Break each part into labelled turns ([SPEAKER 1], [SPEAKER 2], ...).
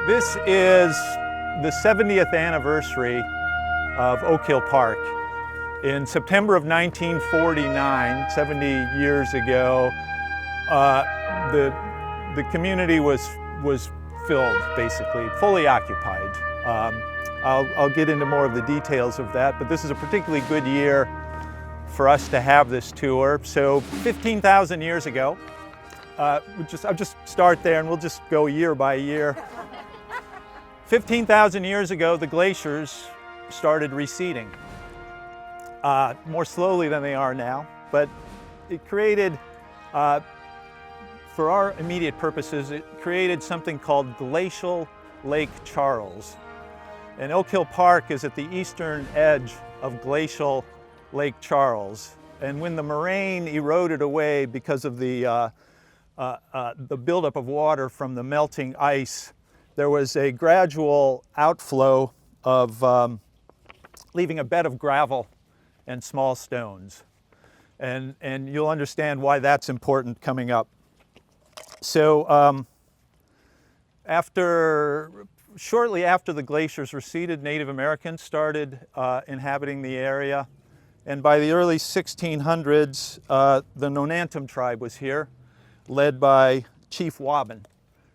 [SPEAKER 1] This is the 70th anniversary of Oak Hill Park. In September of 1949, 70 years ago, the community was filled, basically, fully occupied. I'll get into more of the details of that, but this is a particularly good year for us to have this tour. So 15,000 years ago, I'll just start there and we'll just go year by year. 15,000 years ago, the glaciers started receding, more slowly than they are now, but it created, for our immediate purposes, it created something called Glacial Lake Charles. And Oak Hill Park is at the eastern edge of Glacial Lake Charles. And when the moraine eroded away because of the buildup of water from the melting ice, there was a gradual outflow of leaving a bed of gravel and small stones. And you'll understand why that's important coming up. So shortly after the glaciers receded, Native Americans started inhabiting the area. And by the early 1600s, the Nonantum tribe was here, led by Chief Wobbin.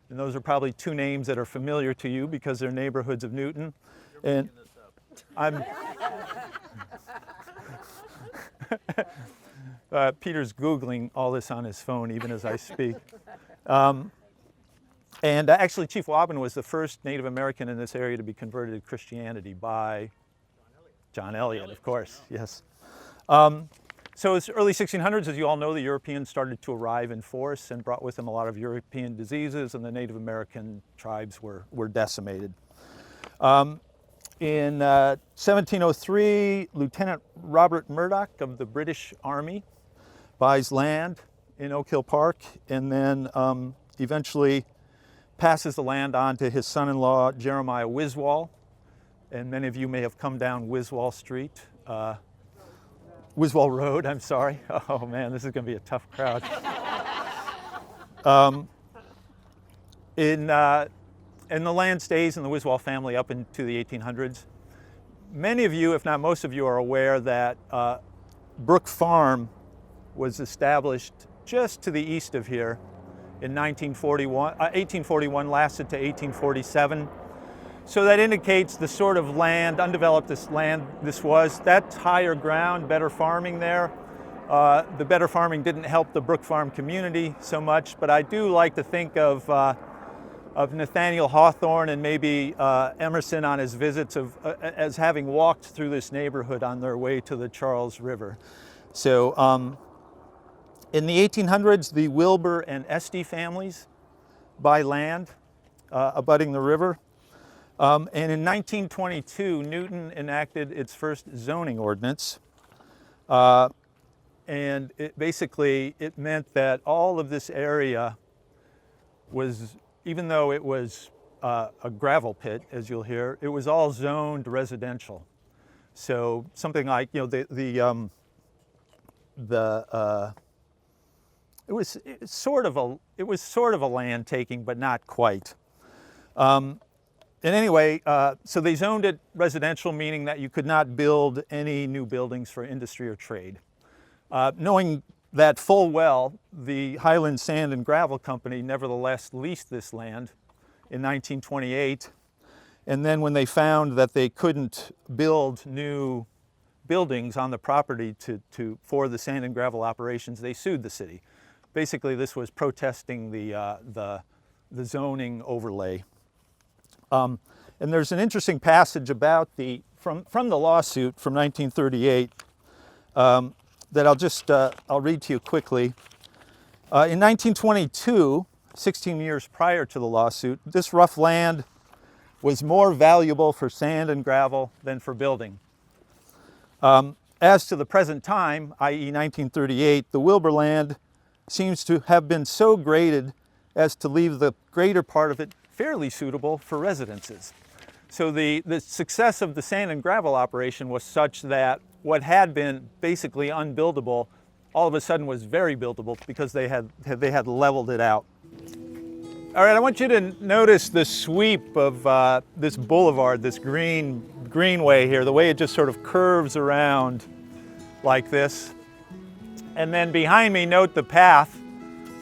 [SPEAKER 1] And those are probably two names that are familiar to you because they're neighborhoods of Newton.
[SPEAKER 2] You're making this up.
[SPEAKER 1] Peter's Googling all this on his phone even as I speak. And actually, Chief Wobbin was the first Native American in this area to be converted to Christianity by John Eliot, of course, yes. So it's early 1600s, as you all know, the Europeans started to arrive in force and brought with them a lot of European diseases, and the Native American tribes were decimated. In 1703, Lieutenant Robert Murdoch of the British Army buys land in Oak Hill Park and then eventually passes the land on to his son-in-law, Jeremiah Wiswall. And many of you may have come down Wiswall Street. Wiswall Road, I'm sorry. Oh man, this is going to be a tough crowd. And the land stays in the Wiswall family up into the 1800s. Many of you, if not most of you, are aware that Brook Farm was established just to the east of here in 1841, lasted to 1847. So that indicates the sort of land, undeveloped land this was. That's higher ground, better farming there. The better farming didn't help the Brook Farm community so much, but I do like to think of Nathaniel Hawthorne and maybe Emerson on his visits as having walked through this neighborhood on their way to the Charles River. So in the 1800s, the Wilbur and Estey families buy land abutting the river. And in 1922, Newton enacted its first zoning ordinance. And it meant that all of this area was, even though it was a gravel pit, as you'll hear, it was all zoned residential. So something like, you know, it was sort of a land taking, but not quite. And anyway, so they zoned it residential, meaning that you could not build any new buildings for industry or trade. Knowing that full well, the Highland Sand and Gravel Company nevertheless leased this land in 1928. And then when they found that they couldn't build new buildings on the property for the sand and gravel operations, they sued the city. Basically, this was protesting the zoning overlay. And there's an interesting passage about from the lawsuit from 1938 that I'll read to you quickly. In 1922, 16 years prior to the lawsuit, this rough land was more valuable for sand and gravel than for building. As to the present time, i.e. 1938, the Wilbur land seems to have been so graded as to leave the greater part of it fairly suitable for residences. So the success of the sand and gravel operation was such that what had been basically unbuildable all of a sudden was very buildable because they had leveled it out. All right, I want you to notice the sweep of this boulevard, this greenway here, the way it just sort of curves around like this. And then behind me, note the path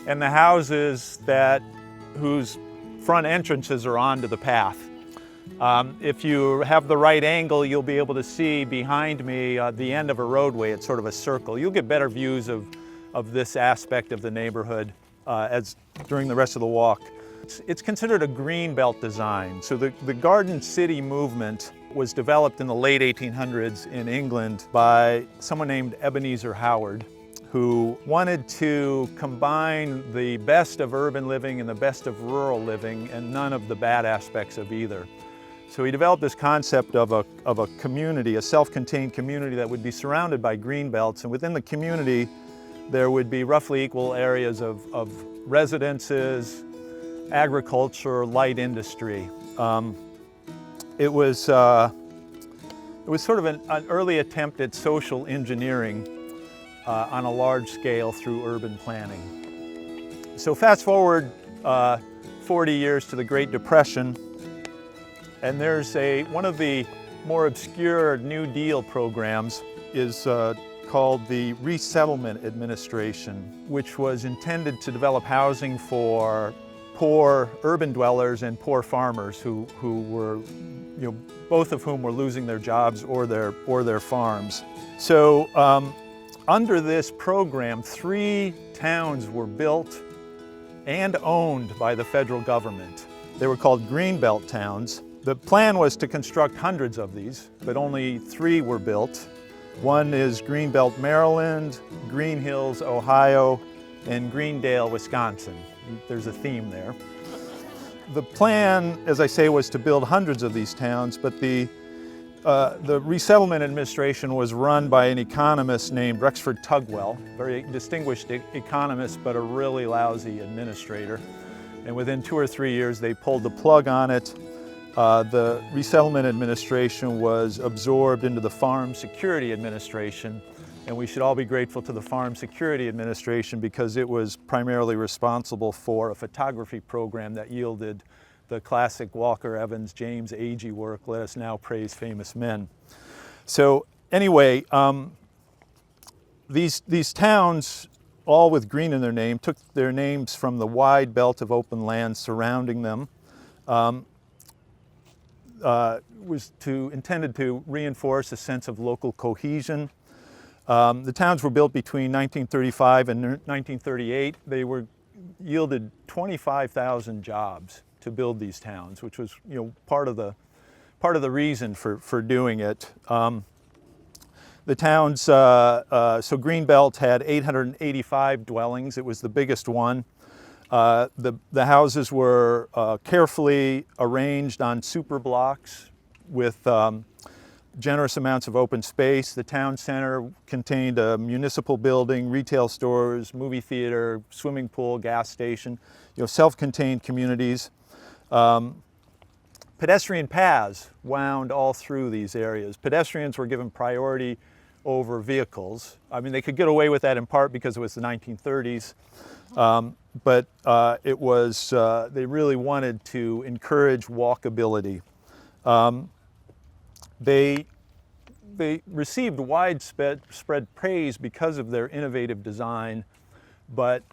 [SPEAKER 1] and the houses whose front entrances are onto the path. If you have the right angle, you'll be able to see behind me the end of a roadway. It's sort of a circle. You'll get better views of this aspect of the neighborhood during the rest of the walk. It's considered a green belt design. So the Garden City movement was developed in the late 1800s in England by someone named Ebenezer Howard, who wanted to combine the best of urban living and the best of rural living and none of the bad aspects of either. So he developed this concept of a community, a self-contained community that would be surrounded by green belts, and within the community there would be roughly equal areas of residences, agriculture, light industry. It was sort of an early attempt at social engineering on a large scale through urban planning. So fast forward 40 years to the Great Depression, and there's one of the more obscure New Deal programs is called the Resettlement Administration, which was intended to develop housing for poor urban dwellers and poor farmers who were, both of whom were losing their jobs or their farms. So under this program, 3 towns were built and owned by the federal government. They were called Greenbelt towns. The plan was to construct hundreds of these, but only 3 were built. One is Greenbelt, Maryland, Green Hills, Ohio, and Greendale, Wisconsin. There's a theme there. The plan, as I say, was to build hundreds of these towns, but the Resettlement Administration was run by an economist named Rexford Tugwell, very distinguished economist, but a really lousy administrator. And within 2 or 3 years, they pulled the plug on it. The Resettlement Administration was absorbed into the Farm Security Administration, and we should all be grateful to the Farm Security Administration because it was primarily responsible for a photography program that yielded the classic Walker Evans, James Agee work, Let Us Now Praise Famous Men. So anyway, these towns, all with green in their name, took their names from the wide belt of open land surrounding them. Was intended to reinforce a sense of local cohesion. The towns were built between 1935 and 1938. They yielded 25,000 jobs to build these towns, which was part of the reason for doing it. The towns, so Greenbelt had 885 dwellings. It was the biggest one. The houses were carefully arranged on super blocks with generous amounts of open space. The town center contained a municipal building, retail stores, movie theater, swimming pool, gas station, self-contained communities. Pedestrian paths wound all through these areas. Pedestrians were given priority over vehicles. I mean, they could get away with that in part because it was the 1930s, but they really wanted to encourage walkability. They received widespread praise because of their innovative design, but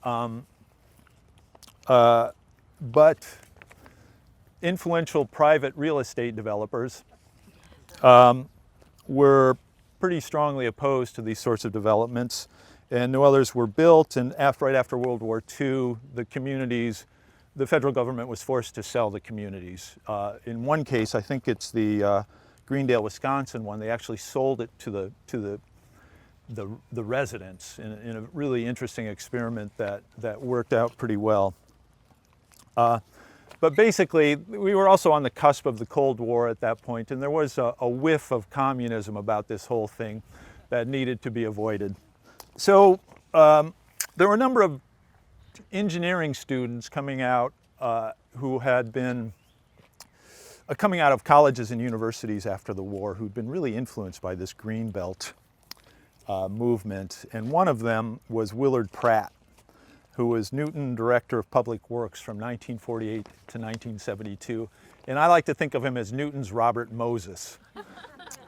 [SPEAKER 1] influential private real estate developers were pretty strongly opposed to these sorts of developments, and no others were built. And right after World War II, the federal government was forced to sell the communities. In one case, I think it's the Greendale, Wisconsin one, they actually sold it to the residents in a really interesting experiment that worked out pretty well. But basically, we were also on the cusp of the Cold War at that point, and there was a whiff of communism about this whole thing that needed to be avoided. So there were a number of engineering students coming out who had been coming out of colleges and universities after the war who'd been really influenced by this Greenbelt movement, and one of them was Willard Pratt. who was Newton Director of Public Works from 1948 to 1972. And I like to think of him as Newton's Robert Moses.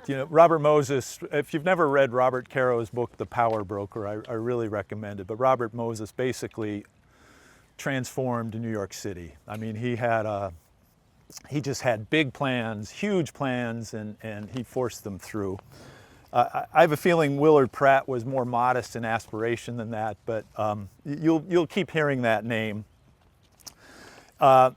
[SPEAKER 1] You know, Robert Moses, if you've never read Robert Caro's book, The Power Broker, I really recommend it. But Robert Moses basically transformed New York City. I mean, he just had big plans, huge plans, and he forced them through. I have a feeling Willard Pratt was more modest in aspiration than that, but you'll keep hearing that name. I'm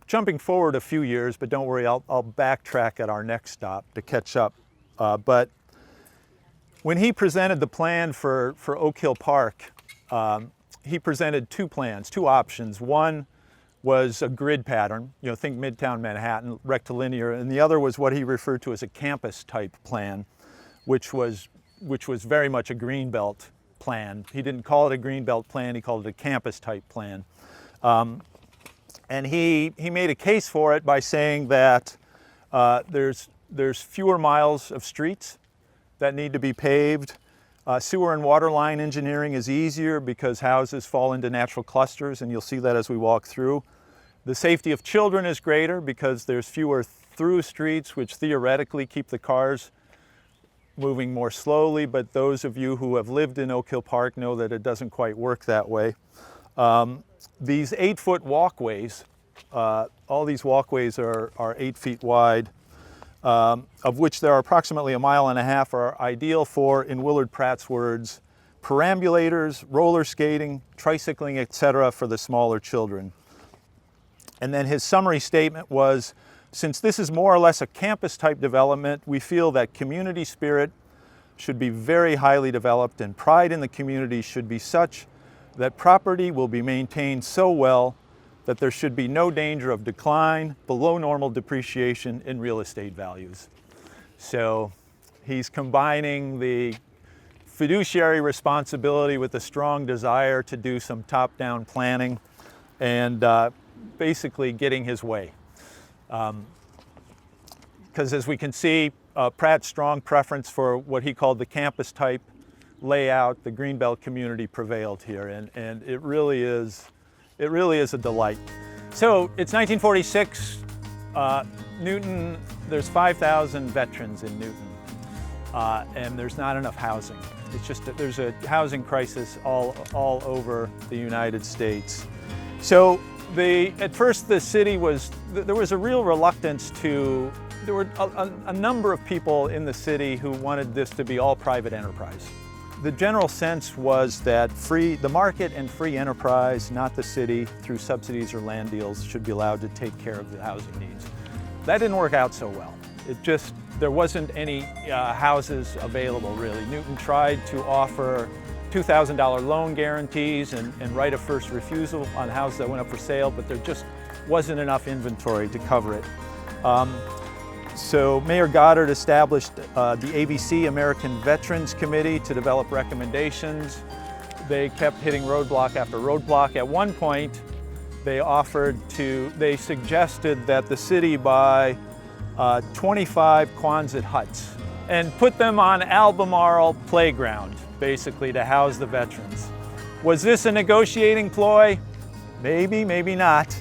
[SPEAKER 1] jumping forward a few years, but don't worry, I'll backtrack at our next stop to catch up. But when he presented the plan for Oak Hill Park, he presented two plans, two options. One was a grid pattern, you know, think Midtown Manhattan, rectilinear, and the other was what he referred to as a campus type plan, which was very much a greenbelt plan. He didn't call it a greenbelt plan, he called it a campus type plan. And he made a case for it by saying that there's fewer miles of streets that need to be paved. Sewer and water line engineering is easier because houses fall into natural clusters, and you'll see that as we walk through. The safety of children is greater because there's fewer through streets, which theoretically keep the cars moving more slowly, but those of you who have lived in Oak Hill Park know that it doesn't quite work that way. These 8-foot walkways, all these walkways are 8 feet wide, of which there are approximately 1.5 miles, are ideal for, in Willard Pratt's words, perambulators, roller skating, tricycling, etc. for the smaller children. And then his summary statement was, since this is more or less a campus type development, we feel that community spirit should be very highly developed and pride in the community should be such that property will be maintained so well that there should be no danger of decline, below normal depreciation in real estate values. So he's combining the fiduciary responsibility with a strong desire to do some top-down planning and basically getting his way. Because as we can see, Pratt's strong preference for what he called the campus type layout, the Greenbelt community prevailed here, and it really is a delight. So it's 1946, Newton, there's 5,000 veterans in Newton, and there's not enough housing. It's just that there's a housing crisis all over the United States. So at first the city there was a real reluctance there were a number of people in the city who wanted this to be all private enterprise. The general sense was that the market and free enterprise, not the city, through subsidies or land deals, should be allowed to take care of the housing needs. That didn't work out so well. There wasn't any houses available, really. Newton tried to offer $2,000 loan guarantees and right of first refusal on houses that went up for sale, but there just wasn't enough inventory to cover it. So Mayor Goddard established the ABC, American Veterans Committee, to develop recommendations. They kept hitting roadblock after roadblock. At one point, they suggested that the city buy 25 Quonset huts and put them on Albemarle Playground, basically to house the veterans. Was this a negotiating ploy? Maybe, maybe not,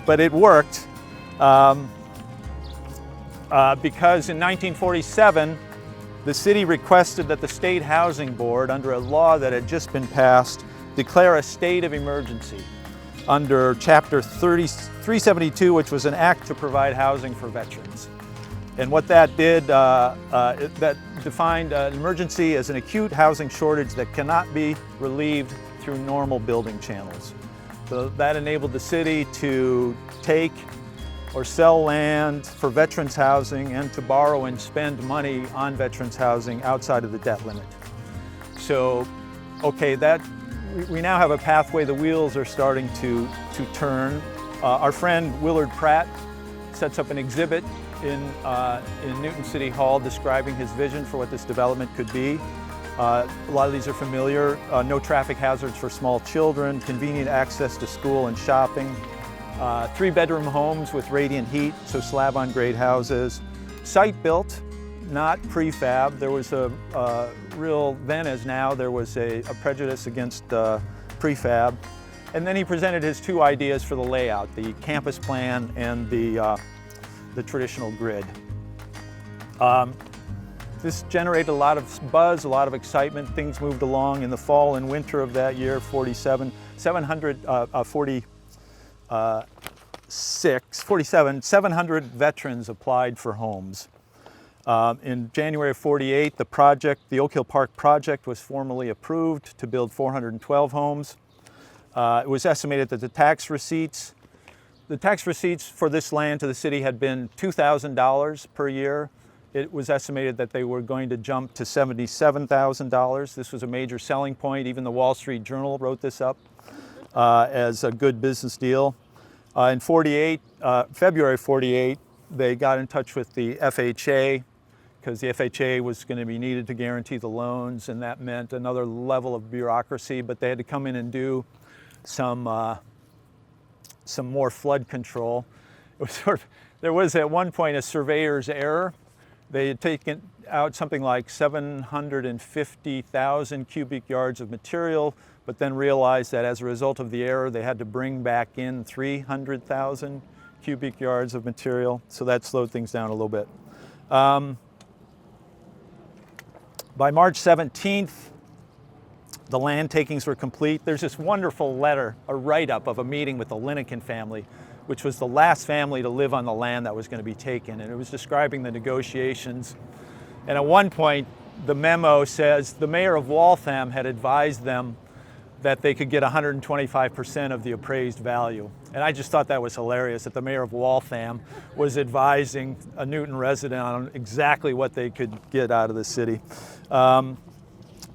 [SPEAKER 1] but it worked. Because in 1947, the city requested that the State Housing Board, under a law that had just been passed, declare a state of emergency under Chapter 372, which was an act to provide housing for veterans. And what that did, that defined an emergency as an acute housing shortage that cannot be relieved through normal building channels. So that enabled the city to take or sell land for veterans housing and to borrow and spend money on veterans housing outside of the debt limit. So, okay, we now have a pathway, the wheels are starting to turn. Our friend Willard Pratt sets up an exhibit in Newton City Hall describing his vision for what this development could be. A lot of these are familiar. No traffic hazards for small children, convenient access to school and shopping, 3-bedroom homes with radiant heat, so slab-on-grade houses, site-built, not prefab. There was a real, then as now, there was a prejudice against prefab. And then he presented his two ideas for the layout, the campus plan and the traditional grid. This generated a lot of buzz, a lot of excitement. Things moved along in the fall and winter of that year, 700 veterans applied for homes. In January of 48, the Oak Hill Park project was formally approved to build 412 homes. It was estimated that the tax receipts for this land to the city had been $2,000 per year. It was estimated that they were going to jump to $77,000. This was a major selling point. Even the Wall Street Journal wrote this up as a good business deal. In February 48, they got in touch with the FHA because the FHA was going to be needed to guarantee the loans, and that meant another level of bureaucracy, but they had to come in and do some more flood control. It was there was at one point a surveyor's error. They had taken out something like 750,000 cubic yards of material, but then realized that as a result of the error, they had to bring back in 300,000 cubic yards of material. So that slowed things down a little bit. By March 17th, the land takings were complete. There's this wonderful letter, a write-up of a meeting with the Linnekin family, which was the last family to live on the land that was going to be taken. And it was describing the negotiations. And at one point, the memo says the mayor of Waltham had advised them that they could get 125% of the appraised value. And I just thought that was hilarious, that the mayor of Waltham was advising a Newton resident on exactly what they could get out of the city.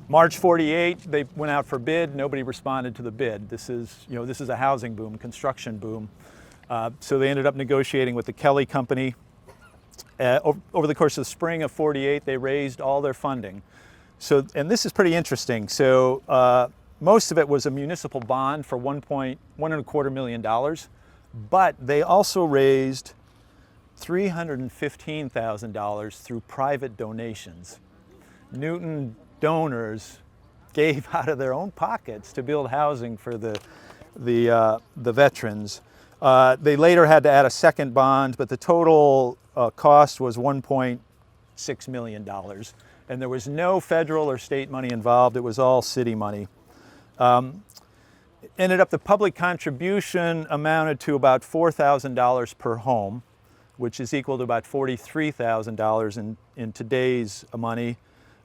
[SPEAKER 1] March 48, they went out for bid. Nobody responded to the bid. This is a housing boom, construction boom. So they ended up negotiating with the Kelly Company. Over the course of the spring of 48, they raised all their funding. So, and this is pretty interesting. So most of it was a municipal bond for $1.25 million, but they also raised $315,000 through private donations. Newton donors gave out of their own pockets to build housing for the veterans. They later had to add a second bond, but the total cost was $1.6 million. And there was no federal or state money involved. It was all city money. Ended up the public contribution amounted to about $4,000 per home, which is equal to about $43,000 in today's money.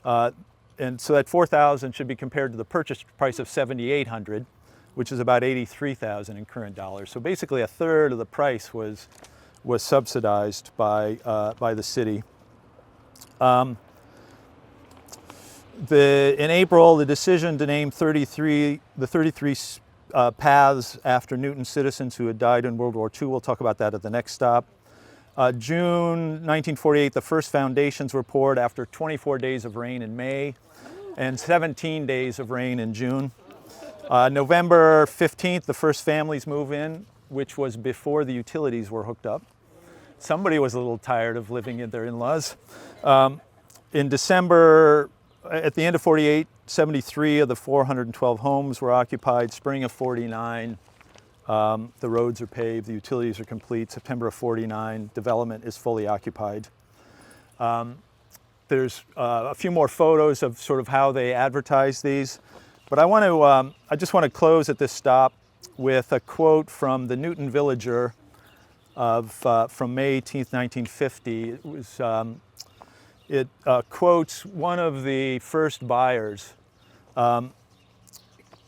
[SPEAKER 1] And so that $4,000 should be compared to the purchase price of $7,800, which is about $83,000 in current dollars. So basically a third of the price was subsidized by the city. In April, the decision to name the 33 paths after Newton citizens who had died in World War II. We'll talk about that at the next stop. June 1948, the first foundations were poured after 24 days of rain in May and 17 days of rain in June. November 15th, the first families move in, which was before the utilities were hooked up. Somebody was a little tired of living in their in-laws. In December, at the end of 48, 73 of the 412 homes were occupied. Spring of 49, the roads are paved, the utilities are complete. September of 49, development is fully occupied. There's a few more photos of sort of how they advertise these. But I just want to close at this stop with a quote from the Newton Villager from May 18th, 1950. It quotes one of the first buyers.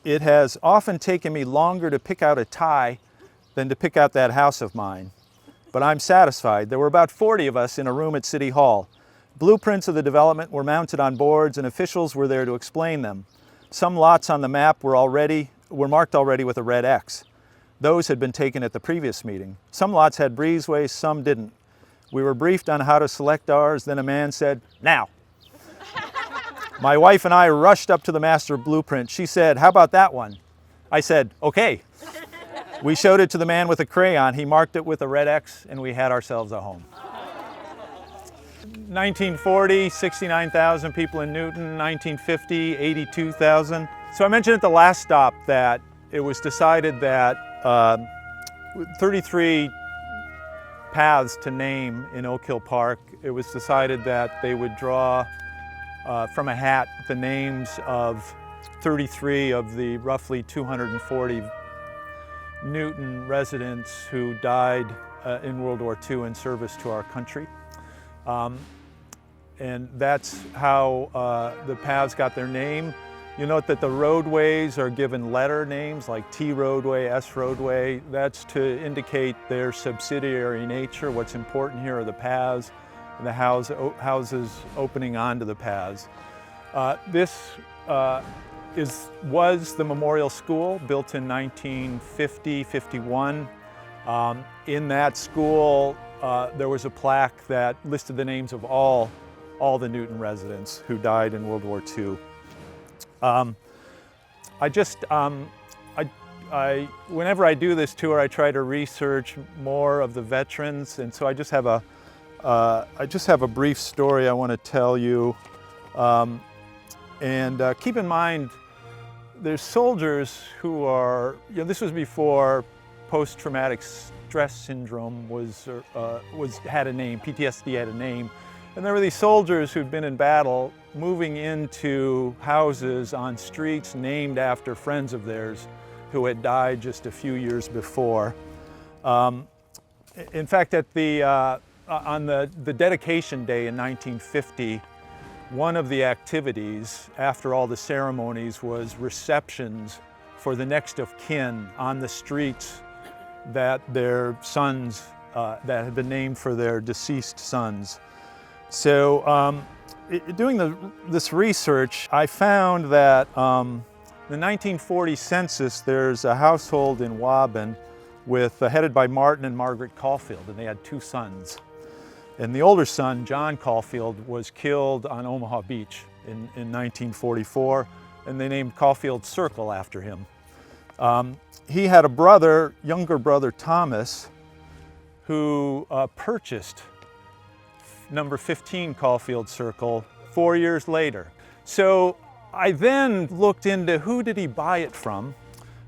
[SPEAKER 1] It has often taken me longer to pick out a tie than to pick out that house of mine. But I'm satisfied. There were about 40 of us in a room at City Hall. Blueprints of the development were mounted on boards and officials were there to explain them. Some lots on the map were marked already with a red X. Those had been taken at the previous meeting. Some lots had breezeways, some didn't. We were briefed on how to select ours, then a man said, "Now." My wife and I rushed up to the master blueprint. She said, "How about that one?" I said, "Okay." We showed it to the man with a crayon. He marked it with a red X, and we had ourselves a home. 1940, 69,000 people in Newton. 1950, 82,000. So I mentioned at the last stop that it was decided that 33 paths to name in Oak Hill Park. It was decided that they would draw from a hat the names of 33 of the roughly 240 Newton residents who died in World War II in service to our country. And that's how the paths got their name. You note that the roadways are given letter names like T roadway, S roadway. That's to indicate their subsidiary nature. What's important here are the paths and the houses opening onto the paths. This was the Memorial School, built in 1950-51. In that school, there was a plaque that listed the names of all the Newton residents who died in World War II. Whenever I do this tour, I try to research more of the veterans, and so I just have a brief story I want to tell you. Keep in mind, there's soldiers who are, this was before post-traumatic stress syndrome had a name, PTSD had a name. And there were these soldiers who'd been in battle moving into houses on streets named after friends of theirs who had died just a few years before. In fact, on the dedication day in 1950, one of the activities after all the ceremonies was receptions for the next of kin on the streets that their sons, that had been named for their deceased sons. So doing this research, I found that in the 1940 census, there's a household in Waban headed by Martin and Margaret Caulfield, and they had 2 sons. And the older son, John Caulfield, was killed on Omaha Beach in 1944, and they named Caulfield Circle after him. He had a younger brother, Thomas, who purchased number 15 Caulfield Circle 4 years later. So I then looked into who did he buy it from,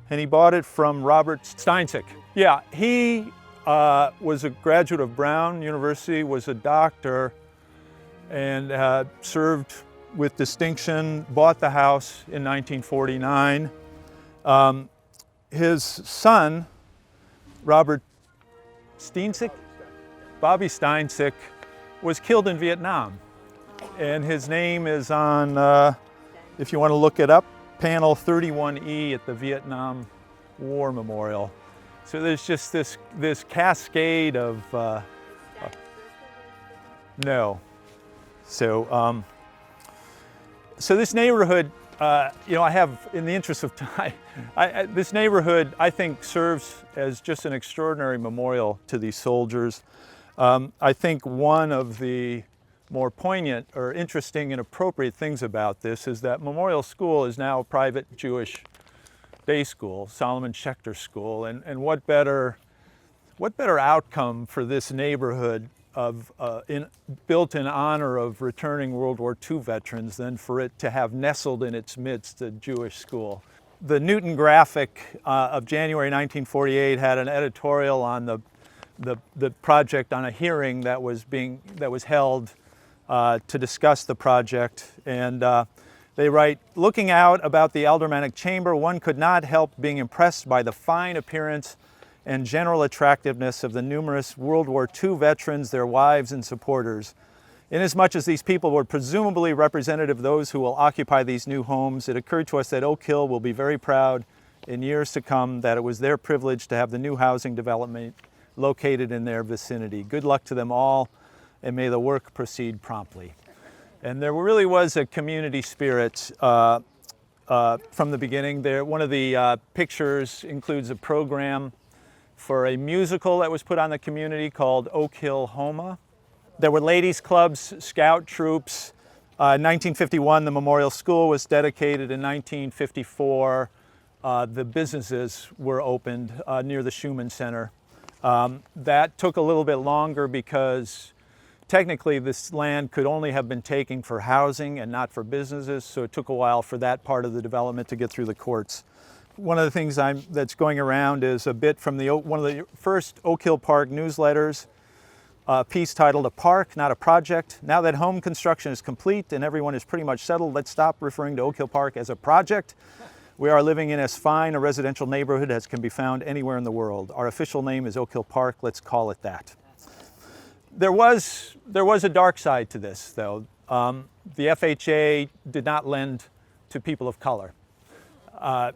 [SPEAKER 1] and he bought it from Robert Steinsick. Yeah, he was a graduate of Brown University, was a doctor, and served with distinction, bought the house in 1949. His son, Robert Steinsick, Bobby Steinsick, was killed in Vietnam. And his name is on, if you want to look it up, panel 31E at the Vietnam War Memorial. So there's just this cascade of, no. So, so this neighborhood, I have, in the interest of time, this neighborhood, I think, serves as just an extraordinary memorial to these soldiers. I think one of the more poignant or interesting and appropriate things about this is that Memorial School is now a private Jewish day school, Solomon Schechter School, and what better outcome for this neighborhood built in honor of returning World War II veterans than for it to have nestled in its midst a Jewish school. The Newton Graphic of January 1948 had an editorial on the project, on a hearing that was held to discuss the project, and they write, looking out about the aldermanic chamber, one could not help being impressed by the fine appearance and general attractiveness of the numerous World War II veterans, their wives and supporters. Inasmuch as these people were presumably representative of those who will occupy these new homes, it occurred to us that Oak Hill will be very proud in years to come that it was their privilege to have the new housing development located in their vicinity. Good luck to them all, and may the work proceed promptly. And there really was a community spirit from the beginning. One of the pictures includes a program for a musical that was put on the community called Oak Hill Homa. There were ladies' clubs, scout troops. In 1951, the Memorial School was dedicated. In 1954, the businesses were opened near the Schumann Center. That took a little bit longer because technically this land could only have been taken for housing and not for businesses, so it took a while for that part of the development to get through the courts. One of the things that's going around is a bit from one of the first Oak Hill Park newsletters, a piece titled "A Park, Not a Project." Now that home construction is complete and everyone is pretty much settled, let's stop referring to Oak Hill Park as a project. We are living in as fine a residential neighborhood as can be found anywhere in the world. Our official name is Oak Hill Park. Let's call it that. There was a dark side to this, though. The FHA did not lend to people of color.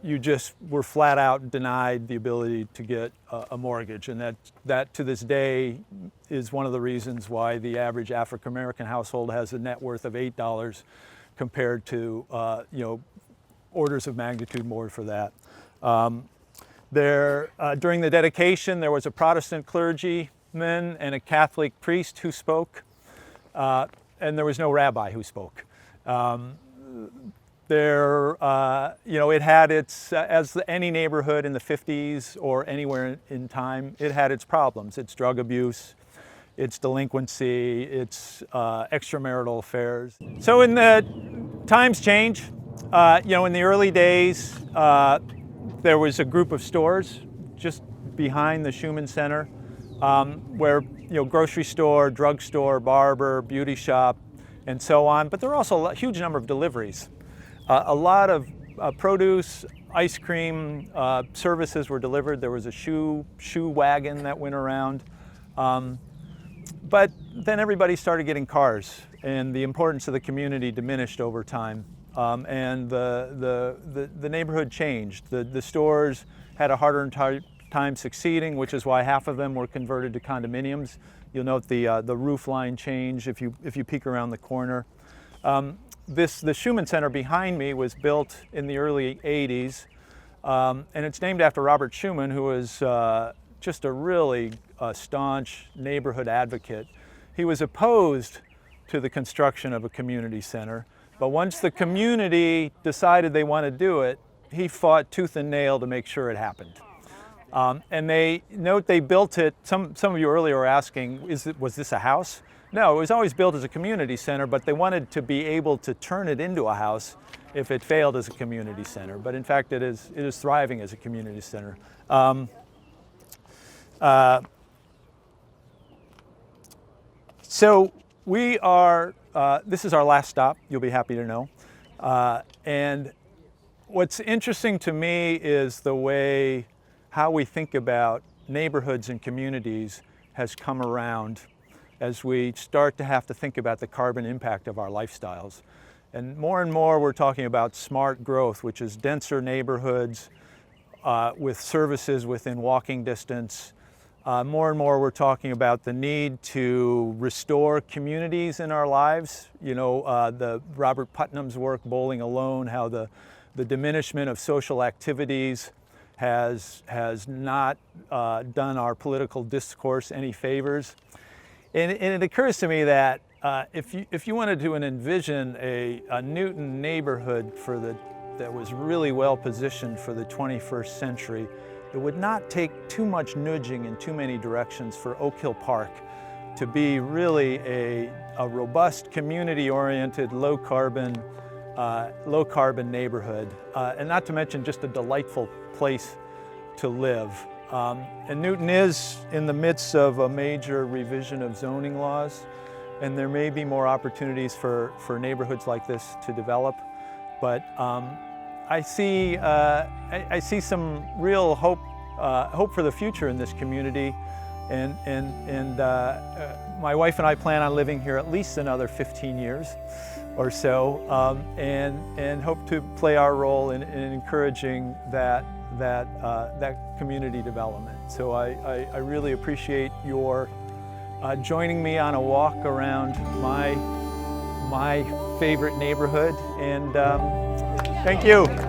[SPEAKER 1] You just were flat out denied the ability to get a mortgage, and that to this day is one of the reasons why the average African American household has a net worth of $8 compared to orders of magnitude more for that. During the dedication, there was a Protestant clergyman and a Catholic priest who spoke, and there was no rabbi who spoke. It had its, as any neighborhood in the 50s or anywhere in time, it had its problems, its drug abuse, its delinquency, its extramarital affairs. So in the times change. In the early days, there was a group of stores just behind the Schumann Center where, grocery store, drugstore, barber, beauty shop, and so on. But there were also a huge number of deliveries. A lot of produce, ice cream, services were delivered. There was a shoe wagon that went around. But then everybody started getting cars, and the importance of the community diminished over time. And the neighborhood changed. The stores had a harder time succeeding, which is why half of them were converted to condominiums. You'll note the roof line change if you peek around the corner. The Schumann Center behind me was built in the early 80s, and it's named after Robert Schumann, who was just a really staunch neighborhood advocate. He was opposed to the construction of a community center, but once the community decided they want to do it, he fought tooth and nail to make sure it happened. And they built it, some of you earlier were asking, was this a house? No, it was always built as a community center, but they wanted to be able to turn it into a house if it failed as a community center. But in fact, it is thriving as a community center. So we are, this is our last stop, you'll be happy to know. And what's interesting to me is the way how we think about neighborhoods and communities has come around as we start to have to think about the carbon impact of our lifestyles. And more we're talking about smart growth, which is denser neighborhoods with services within walking distance. More and more we're talking about the need to restore communities in our lives. The Robert Putnam's work, Bowling Alone, how the diminishment of social activities has not done our political discourse any favors. And it occurs to me that if you wanted to envision a Newton neighborhood that was really well positioned for the 21st century, it would not take too much nudging in too many directions for Oak Hill Park to be really a robust, community-oriented, low-carbon neighborhood, and not to mention just a delightful place to live. And Newton is in the midst of a major revision of zoning laws, and there may be more opportunities for neighborhoods like this to develop. But I see some real hope for the future in this community, and my wife and I plan on living here at least another 15 years or so, and hope to play our role in encouraging that community development. So I really appreciate your joining me on a walk around my favorite neighborhood, and thank you.